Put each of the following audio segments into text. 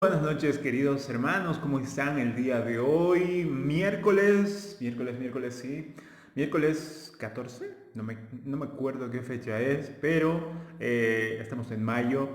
Buenas noches, queridos hermanos, ¿cómo están el día de hoy? Miércoles, sí. Miércoles 14, no me acuerdo qué fecha es, pero estamos en mayo.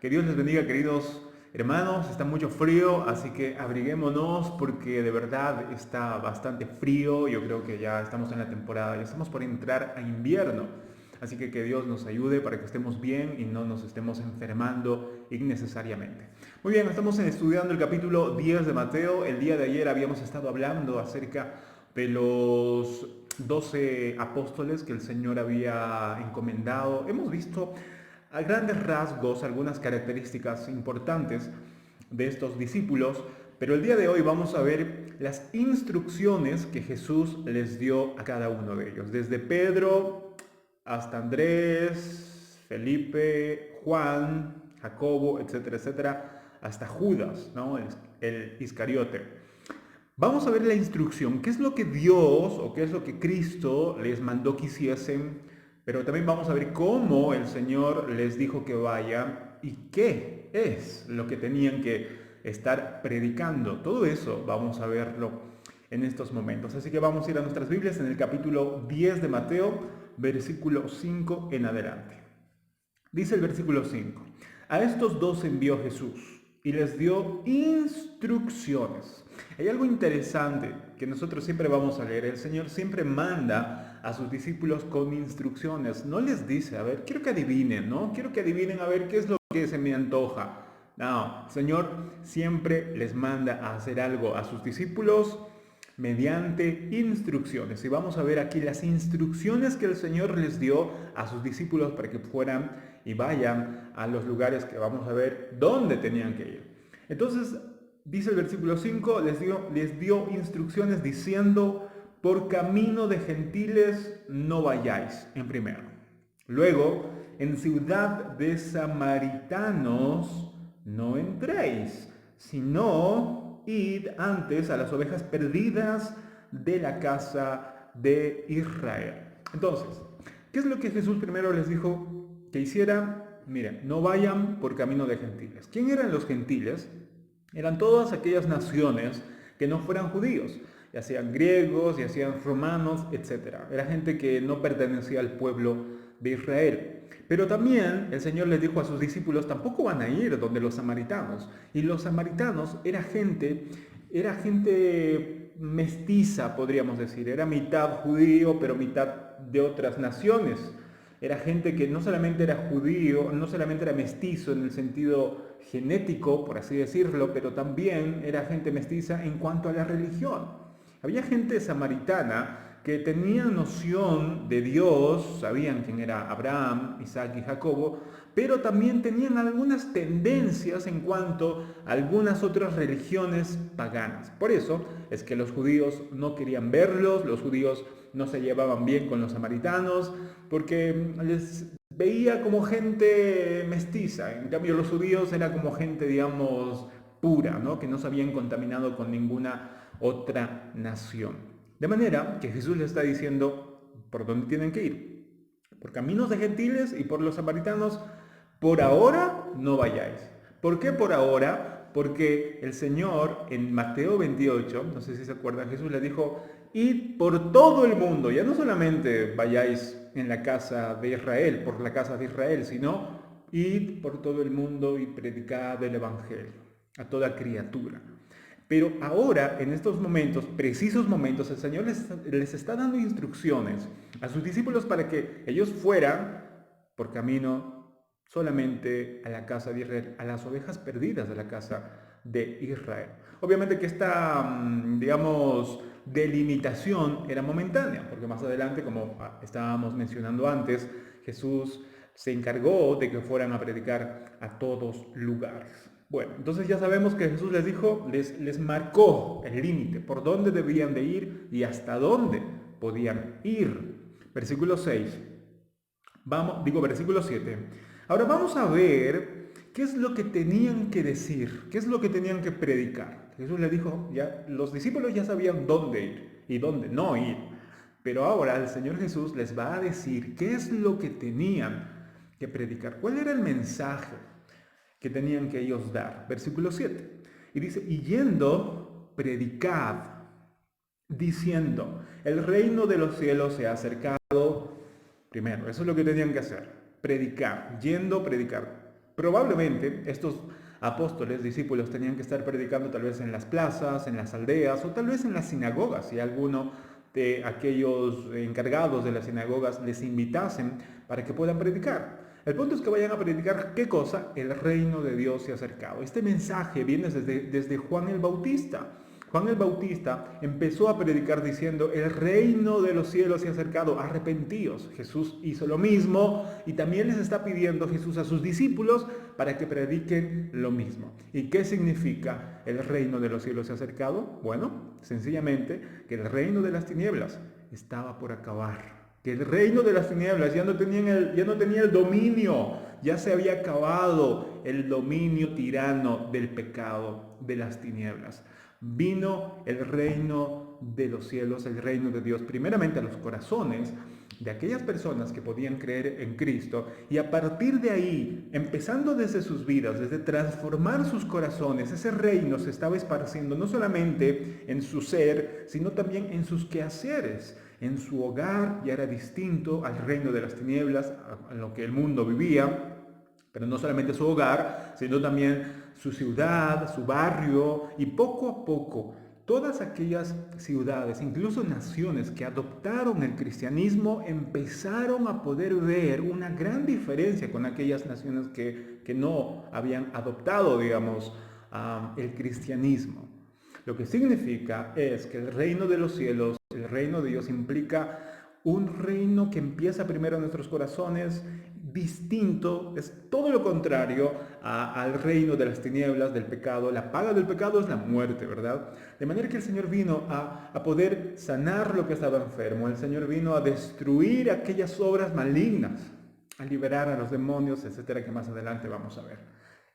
Que Dios les bendiga, queridos hermanos. Está mucho frío, así que abriguémonos porque de verdad está bastante frío. Yo creo que ya estamos en la temporada, ya estamos por entrar a invierno. Así que Dios nos ayude para que estemos bien y no nos estemos enfermando innecesariamente. Muy bien, estamos estudiando el capítulo 10 de Mateo. El día de ayer habíamos estado hablando acerca de los 12 apóstoles que el Señor había encomendado. Hemos visto a grandes rasgos algunas características importantes de estos discípulos, pero el día de hoy vamos a ver las instrucciones que Jesús les dio a cada uno de ellos, desde Pedro hasta Andrés, Felipe, Juan, Jacobo, etcétera, etcétera, hasta Judas, ¿no? el Iscariote. Vamos a ver la instrucción, qué es lo que Dios o qué es lo que Cristo les mandó que hiciesen, pero también vamos a ver cómo el Señor les dijo que vayan y qué es lo que tenían que estar predicando. Todo eso vamos a verlo en estos momentos. Así que vamos a ir a nuestras Biblias en el capítulo 10 de Mateo, versículo 5 en adelante. Dice el versículo 5: a estos dos envió Jesús y les dio instrucciones. Hay algo interesante que nosotros siempre vamos a leer. El Señor siempre manda a sus discípulos con instrucciones. No les dice, a ver, quiero que adivinen, ¿no? Quiero que adivinen a ver qué es lo que se me antoja. No, el Señor siempre les manda a hacer algo a sus discípulos mediante instrucciones. Y vamos a ver aquí las instrucciones que el Señor les dio a sus discípulos para que fueran y vayan a los lugares que vamos a ver dónde tenían que ir. Entonces, dice el versículo 5, les dio instrucciones diciendo: por camino de gentiles no vayáis, en primero. Luego, en ciudad de samaritanos no entréis, sino id antes a las ovejas perdidas de la casa de Israel. Entonces, ¿qué es lo que Jesús primero les dijo que hicieran? Miren, no vayan por camino de gentiles. ¿Quién eran los gentiles? Eran todas aquellas naciones que no fueran judíos, ya sean griegos, ya sean romanos, etc. Era gente que no pertenecía al pueblo de Israel. Pero también el Señor les dijo a sus discípulos: tampoco van a ir donde los samaritanos. Y los samaritanos era gente mestiza, podríamos decir. Era mitad judío, pero mitad de otras naciones. Era gente que no solamente era judío, no solamente era mestizo en el sentido genético, por así decirlo, pero también era gente mestiza en cuanto a la religión. Había gente samaritana que tenía noción de Dios, sabían quién era Abraham, Isaac y Jacobo, pero también tenían algunas tendencias en cuanto a algunas otras religiones paganas. Por eso es que los judíos no querían verlos, los judíos no se llevaban bien con los samaritanos, porque les veía como gente mestiza. En cambio, los judíos era como gente, digamos, pura, ¿no? Que no se habían contaminado con ninguna otra nación. De manera que Jesús le está diciendo por dónde tienen que ir. Por caminos de gentiles y por los samaritanos, por ahora no vayáis. ¿Por qué por ahora? Porque el Señor en Mateo 28, no sé si se acuerdan, Jesús le dijo: id por todo el mundo. Ya no solamente vayáis en la casa de Israel, por la casa de Israel, sino id por todo el mundo y predicad el Evangelio a toda criatura. Pero ahora, en estos momentos, precisos momentos, el Señor les está dando instrucciones a sus discípulos para que ellos fueran por camino solamente a la casa de Israel, a las ovejas perdidas de la casa de Israel. Obviamente que esta, digamos, delimitación era momentánea, porque más adelante, como estábamos mencionando antes, Jesús se encargó de que fueran a predicar a todos lugares. Bueno, entonces ya sabemos que Jesús les dijo, les marcó el límite, por dónde debían de ir y hasta dónde podían ir. Versículo 6. Versículo 7. Ahora vamos a ver qué es lo que tenían que decir, qué es lo que tenían que predicar. Jesús les dijo, ya, los discípulos ya sabían dónde ir y dónde no ir. Pero ahora el Señor Jesús les va a decir qué es lo que tenían que predicar, cuál era el mensaje. que tenían que ellos dar. Versículo 7. Y dice, y yendo, predicad, diciendo, el reino de los cielos se ha acercado. Primero, eso es lo que tenían que hacer, predicar, yendo, predicar. Probablemente estos apóstoles, discípulos, tenían que estar predicando tal vez en las plazas, en las aldeas o tal vez en las sinagogas, si alguno de aquellos encargados de las sinagogas les invitasen para que puedan predicar. El punto es que vayan a predicar, ¿qué cosa? El reino de Dios se ha acercado. Este mensaje viene desde Juan el Bautista. Juan el Bautista empezó a predicar diciendo, el reino de los cielos se ha acercado, arrepentíos. Jesús hizo lo mismo y también les está pidiendo Jesús a sus discípulos para que prediquen lo mismo. ¿Y qué significa el reino de los cielos se ha acercado? Bueno, sencillamente que el reino de las tinieblas estaba por acabar. Que el reino de las tinieblas ya no tenía el dominio, ya se había acabado el dominio tirano del pecado, de las tinieblas. Vino el reino de los cielos, el reino de Dios, primeramente a los corazones de aquellas personas que podían creer en Cristo, y a partir de ahí, empezando desde sus vidas, desde transformar sus corazones, ese reino se estaba esparciendo no solamente en su ser, sino también en sus quehaceres. En su hogar ya era distinto al reino de las tinieblas, a lo que el mundo vivía, pero no solamente su hogar, sino también su ciudad, su barrio, y poco a poco todas aquellas ciudades, incluso naciones que adoptaron el cristianismo, empezaron a poder ver una gran diferencia con aquellas naciones que no habían adoptado, digamos, el cristianismo. Lo que significa es que el reino de los cielos, el reino de Dios, implica un reino que empieza primero en nuestros corazones, distinto, es todo lo contrario al reino de las tinieblas, del pecado. La paga del pecado es la muerte, ¿verdad? De manera que el Señor vino a poder sanar lo que estaba enfermo. El Señor vino a destruir aquellas obras malignas, a liberar a los demonios, etcétera, que más adelante vamos a ver.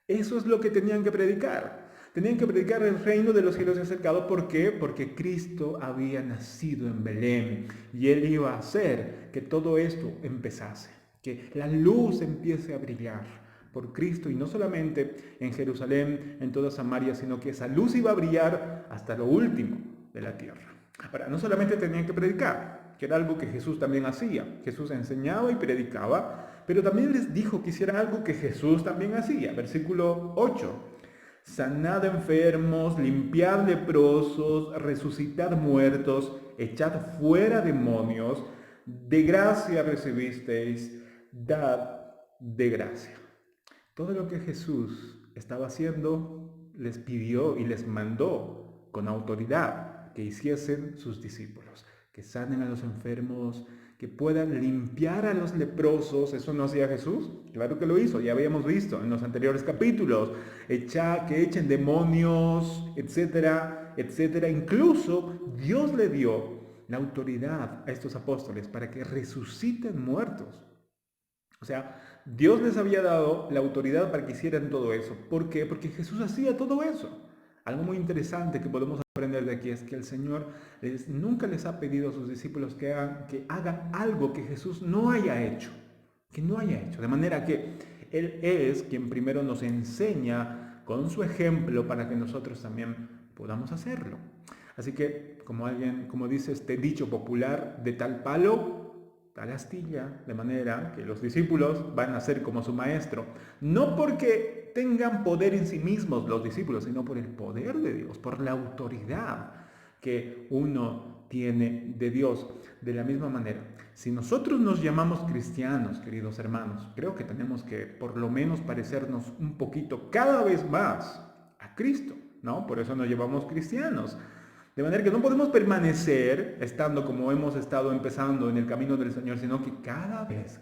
Eso es lo que tenían que predicar. Tenían que predicar el reino de los cielos acercado. ¿Por qué? Porque Cristo había nacido en Belén y Él iba a hacer que todo esto empezase, que la luz empiece a brillar por Cristo, y no solamente en Jerusalén, en toda Samaria, sino que esa luz iba a brillar hasta lo último de la tierra. Ahora, no solamente tenían que predicar, que era algo que Jesús también hacía. Jesús enseñaba y predicaba, pero también les dijo que hicieran algo que Jesús también hacía. Versículo 8. Sanad enfermos, limpiad leprosos, resucitad muertos, echad fuera demonios, de gracia recibisteis, dad de gracia. Todo lo que Jesús estaba haciendo les pidió y les mandó con autoridad que hiciesen sus discípulos, que sanen a los enfermos, que puedan limpiar a los leprosos. ¿Eso no hacía Jesús? Claro que lo hizo, ya habíamos visto en los anteriores capítulos, que echen demonios, etcétera, etcétera. Incluso Dios le dio la autoridad a estos apóstoles para que resuciten muertos. O sea, Dios les había dado la autoridad para que hicieran todo eso. ¿Por qué? Porque Jesús hacía todo eso. Algo muy interesante que podemos aprender de aquí es que el Señor nunca les ha pedido a sus discípulos que hagan algo que Jesús no haya hecho. Que no haya hecho. De manera que Él es quien primero nos enseña con su ejemplo para que nosotros también podamos hacerlo. Así que, como dice este dicho popular, de tal palo, tal astilla, de manera que los discípulos van a ser como su maestro, no porque tengan poder en sí mismos los discípulos, sino por el poder de Dios, por la autoridad que uno tiene de Dios. De la misma manera, si nosotros nos llamamos cristianos, queridos hermanos, creo que tenemos que por lo menos parecernos un poquito cada vez más a Cristo, ¿no? Por eso nos llamamos cristianos. De manera que no podemos permanecer estando como hemos estado empezando en el camino del Señor, sino que cada vez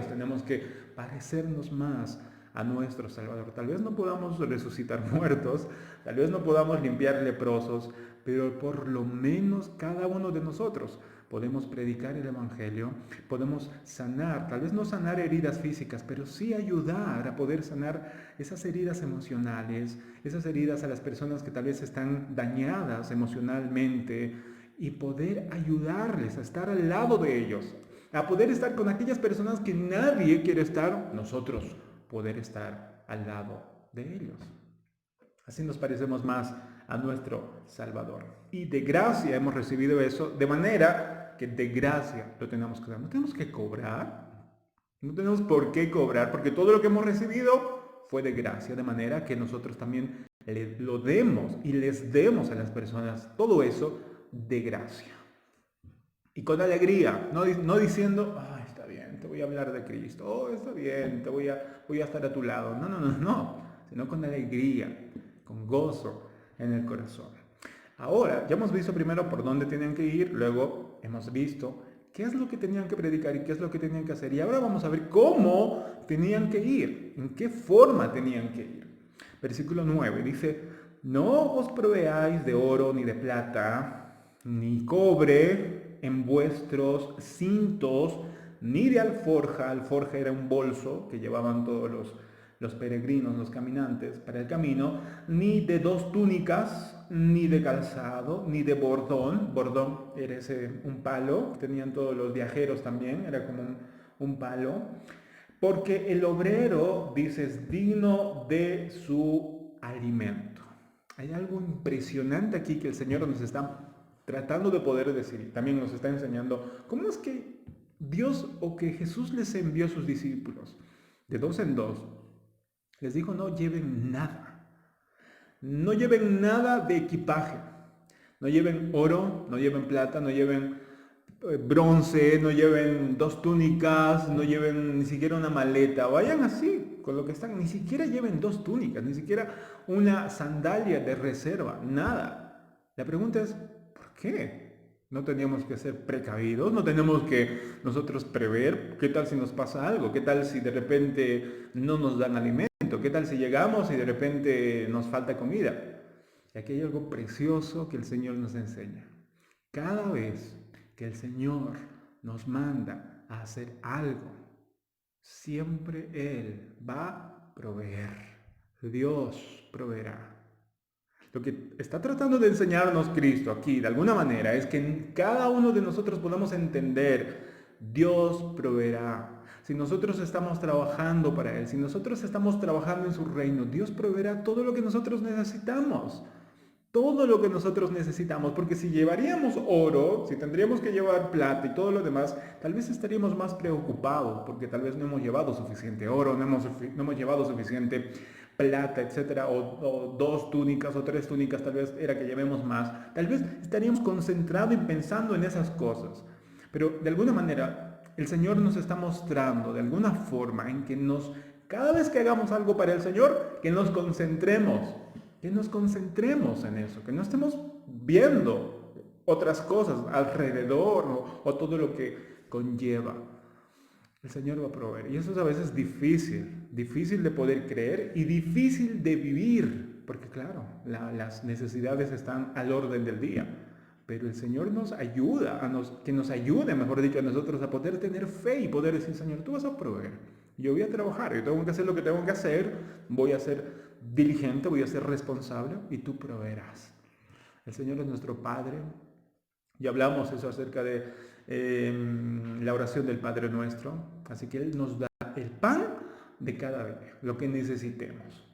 tenemos que parecernos más a nuestro Salvador. Tal vez no podamos resucitar muertos, tal vez no podamos limpiar leprosos, pero por lo menos cada uno de nosotros podemos predicar el Evangelio, podemos sanar, tal vez no sanar heridas físicas, pero sí ayudar a poder sanar esas heridas emocionales, esas heridas a las personas que tal vez están dañadas emocionalmente, y poder ayudarles a estar al lado de ellos, a poder estar con aquellas personas que nadie quiere estar, nosotros poder estar al lado de ellos. Así nos parecemos más a nuestro Salvador. Y de gracia hemos recibido eso, de manera que de gracia lo tenemos que dar. No tenemos que cobrar, no tenemos por qué cobrar, porque todo lo que hemos recibido fue de gracia, de manera que nosotros también lo demos y les demos a las personas todo eso de gracia. Y con alegría, no diciendo, ay, está bien, te voy a hablar de Cristo, oh, está bien, voy a estar a tu lado. No, sino con alegría, con gozo en el corazón. Ahora, ya hemos visto primero por dónde tenían que ir, luego hemos visto qué es lo que tenían que predicar y qué es lo que tenían que hacer. Y ahora vamos a ver cómo tenían que ir, en qué forma tenían que ir. Versículo 9 dice, no os proveáis de oro ni de plata, ni cobre en vuestros cintos, ni de alforja. Alforja era un bolso que llevaban todos los peregrinos, los caminantes para el camino, ni de 2 túnicas, ni de calzado, ni de bordón. Bordón era un palo que tenían todos los viajeros también, era como un palo. Porque el obrero, dice, es digno de su alimento. Hay algo impresionante aquí que el Señor nos está tratando de poder decir. También nos está enseñando cómo es que Dios o que Jesús les envió a sus discípulos de 2 en 2. Les dijo, no lleven nada. No lleven nada de equipaje. No lleven oro, no lleven plata, no lleven bronce, no lleven 2 túnicas, no lleven ni siquiera una maleta. Vayan así, con lo que están. Ni siquiera lleven 2 túnicas, ni siquiera una sandalia de reserva, nada. La pregunta es, ¿por qué? No teníamos que ser precavidos, no tenemos que nosotros prever qué tal si nos pasa algo, qué tal si de repente no nos dan alimento, qué tal si llegamos y de repente nos falta comida. Y aquí hay algo precioso que el Señor nos enseña. Cada vez que el Señor nos manda a hacer algo, siempre Él va a proveer. Dios proveerá. Lo que está tratando de enseñarnos Cristo aquí, de alguna manera, es que en cada uno de nosotros podamos entender, Dios proveerá. Si nosotros estamos trabajando para Él, si nosotros estamos trabajando en su reino, Dios proveerá todo lo que nosotros necesitamos. Todo lo que nosotros necesitamos, porque si llevaríamos oro, si tendríamos que llevar plata y todo lo demás, tal vez estaríamos más preocupados, porque tal vez no hemos llevado suficiente oro, no hemos llevado suficiente plata, etcétera, o 2 túnicas o 3 túnicas, tal vez era que llevemos más. Tal vez estaríamos concentrados y pensando en esas cosas. Pero de alguna manera, el Señor nos está mostrando, de alguna forma, en que cada vez que hagamos algo para el Señor, que nos concentremos en eso, que no estemos viendo otras cosas alrededor o todo lo que conlleva. El Señor va a proveer. Y eso es a veces difícil de poder creer y difícil de vivir, porque claro, las necesidades están al orden del día. Pero el Señor nos ayuda, que nos ayude, mejor dicho, a nosotros a poder tener fe y poder decir, Señor, tú vas a proveer. Yo voy a trabajar, yo tengo que hacer lo que tengo que hacer, voy a ser diligente, voy a ser responsable y tú proveerás. El Señor es nuestro Padre. Ya hablamos eso acerca de la oración del Padre Nuestro. Así que Él nos da el pan de cada día, lo que necesitemos.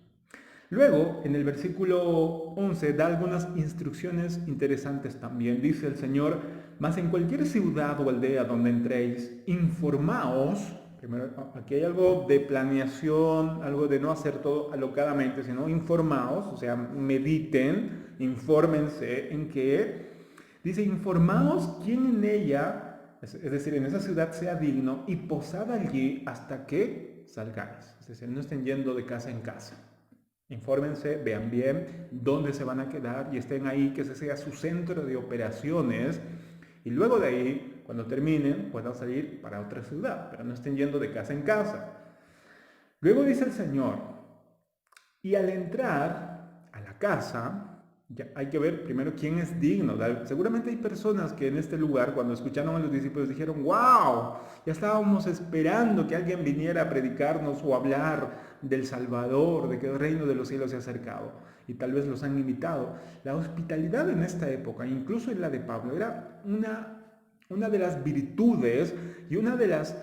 Luego, en el versículo 11, da algunas instrucciones interesantes también. Dice el Señor, mas en cualquier ciudad o aldea donde entréis, informaos. Primero, aquí hay algo de planeación, algo de no hacer todo alocadamente, sino informaos, o sea, mediten, infórmense en que, dice, informaos quién en ella, es decir, en esa ciudad sea digno y posad allí hasta que salgáis. Es decir, no estén yendo de casa en casa. Infórmense, vean bien dónde se van a quedar y estén ahí, que ese sea su centro de operaciones. Y luego de ahí, cuando terminen, puedan salir para otra ciudad, pero no estén yendo de casa en casa. Luego dice el Señor, y al entrar a la casa, ya hay que ver primero quién es digno. Seguramente hay personas que en este lugar, cuando escucharon a los discípulos, dijeron, wow, ya estábamos esperando que alguien viniera a predicarnos o hablar del Salvador, de que el reino de los cielos se ha acercado. Y tal vez los han invitado. La hospitalidad en esta época, incluso en la de Pablo, era una de las virtudes y una de las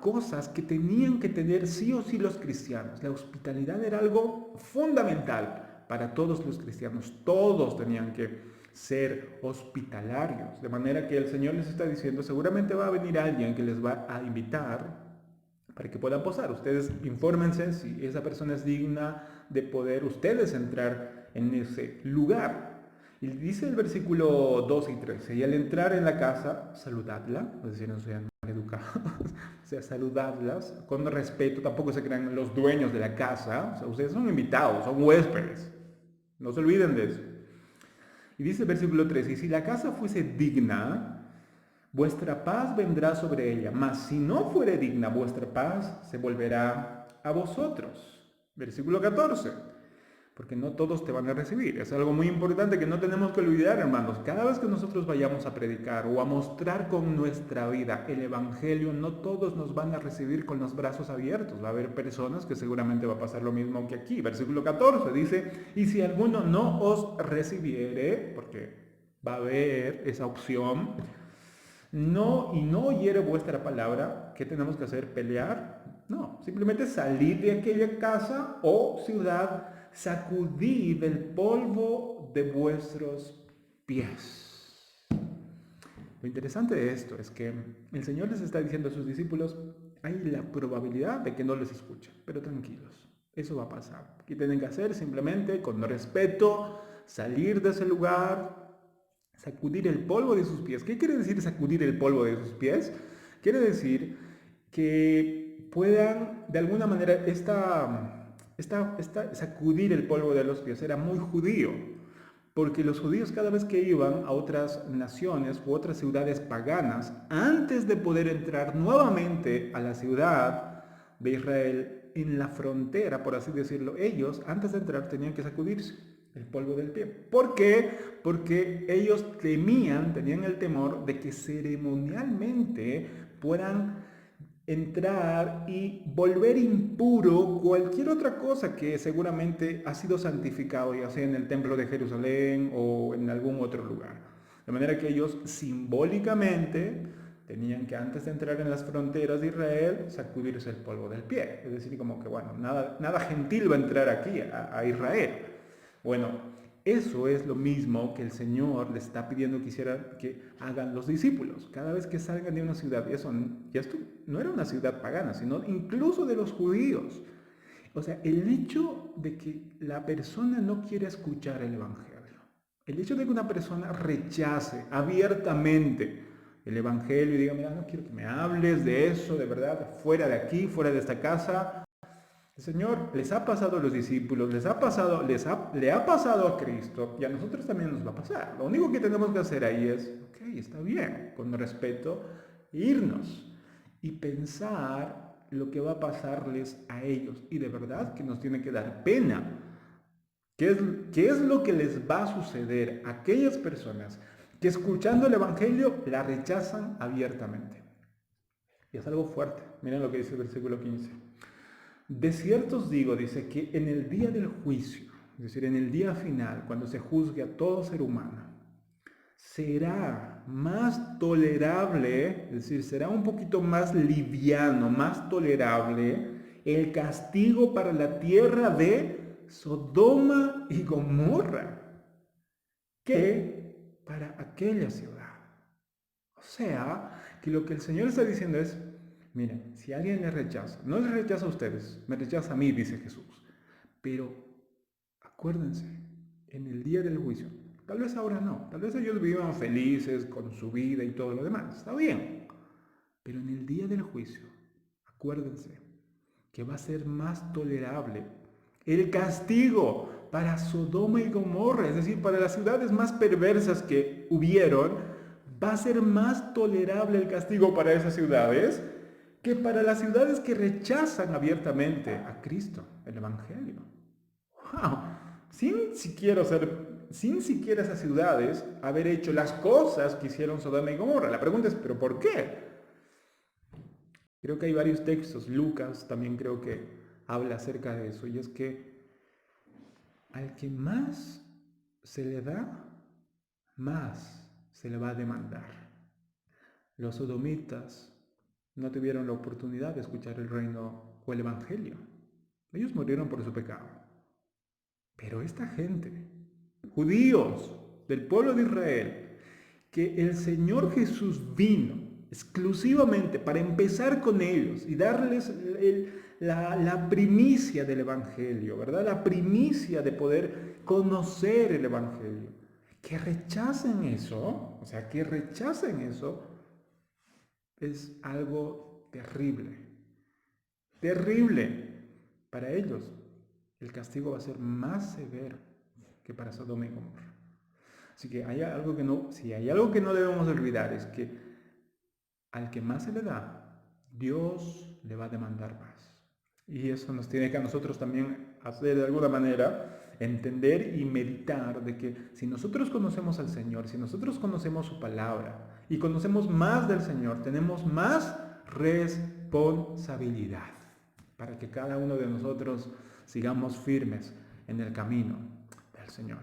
cosas que tenían que tener sí o sí los cristianos. La hospitalidad era algo fundamental para todos los cristianos. Todos tenían que ser hospitalarios. De manera que el Señor les está diciendo, seguramente va a venir alguien que les va a invitar para que puedan posar. Ustedes infórmense si esa persona es digna de poder ustedes entrar en ese lugar. Y dice el versículo 2 y 13, y al entrar en la casa, saludadla, es decir, no sean maleducados, o sea, saludadlas con respeto, tampoco se crean los dueños de la casa, o sea, ustedes son invitados, son huéspedes, no se olviden de eso. Y dice el versículo 13, y si la casa fuese digna, vuestra paz vendrá sobre ella, mas si no fuere digna, vuestra paz se volverá a vosotros. Versículo 14, porque no todos te van a recibir. Es algo muy importante que no tenemos que olvidar, hermanos. Cada vez que nosotros vayamos a predicar o a mostrar con nuestra vida el Evangelio, no todos nos van a recibir con los brazos abiertos. Va a haber personas que seguramente va a pasar lo mismo que aquí. Versículo 14 dice, y si alguno no os recibiere, porque va a haber esa opción, no oyere vuestra palabra, ¿qué tenemos que hacer? ¿Pelear? No, simplemente salir de aquella casa o ciudad, sacudid el polvo de vuestros pies. Lo interesante de esto es que el Señor les está diciendo a sus discípulos, hay la probabilidad de que no les escuchen, pero tranquilos, eso va a pasar. ¿Qué tienen que hacer? Simplemente, con respeto, salir de ese lugar, sacudir el polvo de sus pies. ¿Qué quiere decir sacudir el polvo de sus pies? Quiere decir que puedan, de alguna manera, sacudir el polvo de los pies era muy judío, porque los judíos cada vez que iban a otras naciones u otras ciudades paganas, antes de poder entrar nuevamente a la ciudad de Israel, en la frontera, por así decirlo, ellos antes de entrar tenían que sacudirse el polvo del pie. ¿Por qué? Porque ellos tenían el temor de que ceremonialmente puedan entrar y volver impuro cualquier otra cosa que seguramente ha sido santificado, ya sea en el templo de Jerusalén o en algún otro lugar. De manera que ellos simbólicamente tenían que, antes de entrar en las fronteras de Israel, sacudirse el polvo del pie. Es decir, como que, bueno, nada gentil va a entrar aquí a Israel. Bueno, eso es lo mismo que el Señor les está pidiendo que hagan los discípulos. Cada vez que salgan de una ciudad, y esto no era una ciudad pagana, sino incluso de los judíos. O sea, el hecho de que la persona no quiera escuchar el Evangelio, el hecho de que una persona rechace abiertamente el Evangelio y diga, mira, no quiero que me hables de eso, de verdad, fuera de aquí, fuera de esta casa. El Señor les ha pasado a los discípulos, le ha pasado a Cristo y a nosotros también nos va a pasar. Lo único que tenemos que hacer ahí es, ok, está bien, con respeto, irnos y pensar lo que va a pasarles a ellos. Y de verdad que nos tiene que dar pena. ¿Qué es lo que les va a suceder a aquellas personas que escuchando el Evangelio la rechazan abiertamente? Y es algo fuerte. Miren lo que dice el versículo 15. De cierto os digo, dice, que en el día del juicio, es decir, en el día final, cuando se juzgue a todo ser humano, será más tolerable, es decir, será un poquito más liviano, más tolerable el castigo para la tierra de Sodoma y Gomorra que para aquella ciudad. O sea, que lo que el Señor está diciendo es, miren, si alguien les rechaza, no les rechaza a ustedes, me rechaza a mí, dice Jesús. Pero acuérdense, en el día del juicio, tal vez ahora no, tal vez ellos vivan felices con su vida y todo lo demás, está bien. Pero en el día del juicio, acuérdense que va a ser más tolerable el castigo para Sodoma y Gomorra, es decir, para las ciudades más perversas que hubieron, va a ser más tolerable el castigo para esas ciudades que para las ciudades que rechazan abiertamente a Cristo, el Evangelio. ¡Wow! Sin siquiera esas ciudades haber hecho las cosas que hicieron Sodoma y Gomorra. La pregunta es, ¿pero por qué? Creo que hay varios textos. Lucas también creo que habla acerca de eso. Y es que al que más se le da, más se le va a demandar. Los sodomitas no tuvieron la oportunidad de escuchar el reino o el evangelio. Ellos murieron por su pecado. Pero esta gente, judíos del pueblo de Israel, que el Señor Jesús vino exclusivamente para empezar con ellos y darles la primicia del evangelio, ¿verdad? La primicia de poder conocer el evangelio. Que rechacen eso, o sea, que rechacen eso, es algo terrible. Terrible. Para ellos, el castigo va a ser más severo que para Sodoma y Gomorra. Así que si hay algo que no debemos olvidar es que al que más se le da, Dios le va a demandar más. Y eso nos tiene que a nosotros también hacer de alguna manera entender y meditar de que si nosotros conocemos al Señor, si nosotros conocemos su palabra y conocemos más del Señor, tenemos más responsabilidad para que cada uno de nosotros sigamos firmes en el camino del Señor.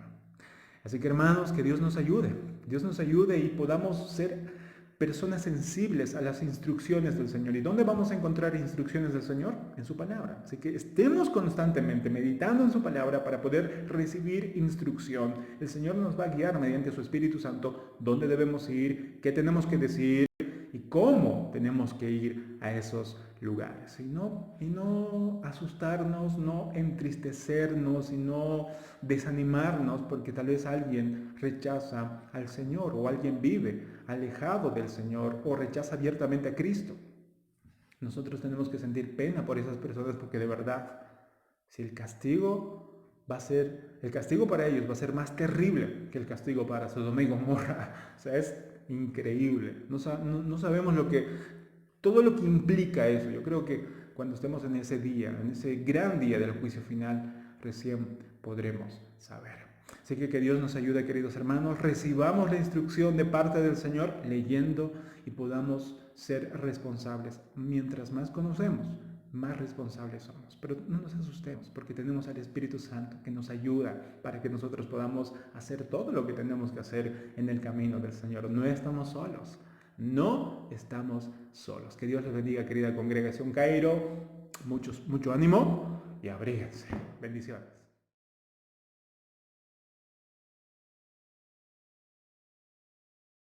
Así que hermanos, que Dios nos ayude y podamos ser personas sensibles a las instrucciones del Señor. ¿Y dónde vamos a encontrar instrucciones del Señor? En su palabra. Así que estemos constantemente meditando en su palabra para poder recibir instrucción. El Señor nos va a guiar mediante su Espíritu Santo dónde debemos ir, qué tenemos que decir y cómo tenemos que ir a esos lugares. Y no asustarnos, no entristecernos y no desanimarnos porque tal vez alguien rechaza al Señor o alguien vive alejado del Señor o rechaza abiertamente a Cristo. Nosotros tenemos que sentir pena por esas personas porque de verdad, si el castigo para ellos va a ser más terrible que el castigo para Sodoma y Gomorra. O sea, es increíble. No sabemos todo lo que implica eso. Yo creo que cuando estemos en ese día, en ese gran día del juicio final, recién podremos saber. Así que Dios nos ayude, queridos hermanos, recibamos la instrucción de parte del Señor leyendo y podamos ser responsables. Mientras más conocemos, más responsables somos. Pero no nos asustemos porque tenemos al Espíritu Santo que nos ayuda para que nosotros podamos hacer todo lo que tenemos que hacer en el camino del Señor. No estamos solos. No estamos solos. Que Dios les bendiga, querida congregación Cairo. Mucho ánimo y abríguense. Bendiciones.